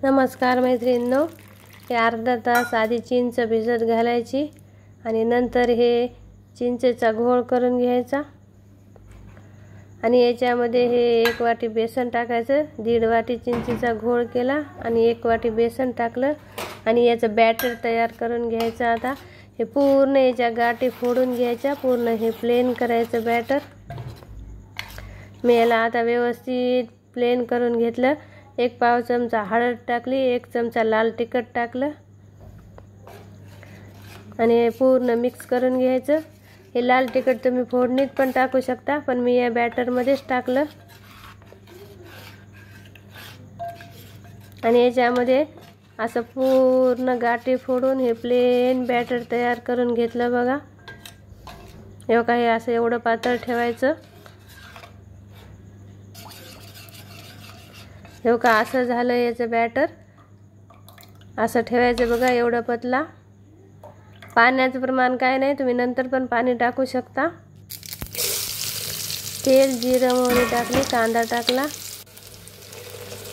नमस्कार मैत्रिणींनो, हे अर्धा तास आधी चिंच भिजत घालायची आणि नंतर हे चिंचेचा घोळ करून घ्यायचा। आणि याच्यामध्ये हे 1 वाटी बेसन टाकायचं। 1.5 वाटी चिंचेचा घोळ केला आणि 1 वाटी बेसन टाकलं आणि याचं बॅटर तयार करून घ्यायचं। आता हे पूर्ण याच्या गाठी फोडून घ्यायच्या, पूर्ण हे प्लेन करायचं बॅटर। मी याला आता व्यवस्थित प्लेन करून घेतलं। 1 पाव चमचा हळद टाकली, 1 चमचा लाल तिखट टाकलं आणि पूर्ण मिक्स करून घ्यायचं। हे लाल तिखट तुम्ही फोडणीत पण टाकू शकता, पण मी या बॅटर मध्येच टाकलं। आणि याच्यामध्ये असं पूर्ण गाठी फोडून हे प्लेन बॅटर तयार करून घेतलं बघा। हे काही असं एवढं पातळ ठेवायचं। हे का असं झालं याचं बॅटर, असं ठेवायचं बघा, एवढं पतला। पाण्याचं प्रमाण काय नाही, तुम्ही नंतर पण पाणी टाकू शकता। तेल, जिरं, मोहरी टाकली, कांदा टाकला,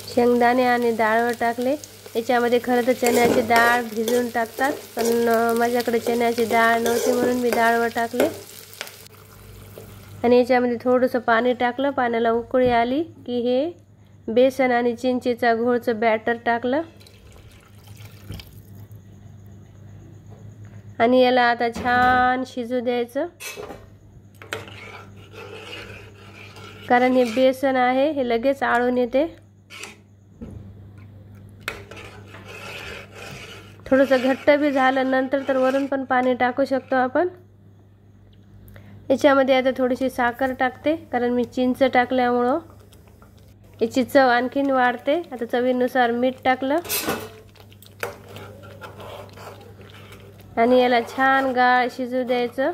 शेंगदाणे आणि डाळ टाकले। याच्यामध्ये खरं तर चण्याची डाळ भिजवून टाकतात, पण माझ्याकडे चण्याची डाळ नव्हती म्हणून मी डाळ टाकले। आणि याच्यामध्ये थोडंसं पाणी टाकलं। पाण्याला उकळी आली की हे बेसन आणि चिंचेचा घोळचं बॅटर टाकलं आणि याला आता छान शिजू द्यायचं, कारण हे बेसन आहे हे लगेच आळून येते। थोडंसं घट्ट भी झालं नंतर तर वरून पण पाणी टाकू शकतो आपण। याच्यामध्ये आता थोडीशी साखर टाकते, कारण मी चिंच टाकल्यामुळं याची चव आणखीन वाढते। आता चवीनुसार मीठ टाकलं आणि याला छान गाळ शिजू द्यायचं।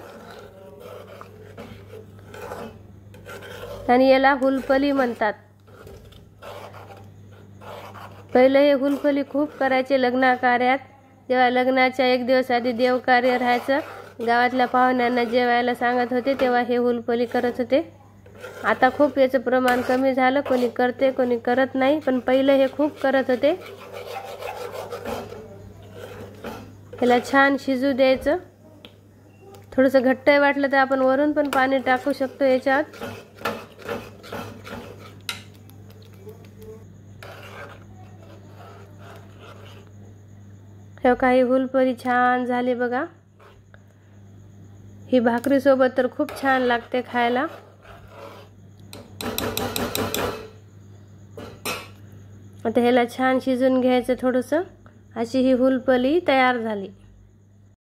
आणि याला हुलफली म्हणतात। पहिले हे हुलफली खूप करायचे लग्न कार्यात। जेव्हा लग्नाच्या 1 दिवस आधी देवकार्य राहायचं, गावातल्या पाहुण्यांना जेवायला सांगत होते, तेव्हा हे हुलफली करत होते। आता खूप याचं प्रमाण कमी झालं, कोणी करते कोणी करत नाही, पण पहिले हे खूप करत होते। याला छान शिजू द्यायचं। थोडंसं घट्ट वाटलं तर आपण वरून पण पाणी टाकू शकतो याच्यात। हे काही हुलफली छान झाली बघा। ही भाकरी सोबत तर खूप छान लागते खायला। आता ह्याला छान शिजून घ्यायचं थोडंसं। अशी ही हुलफली तयार झाली।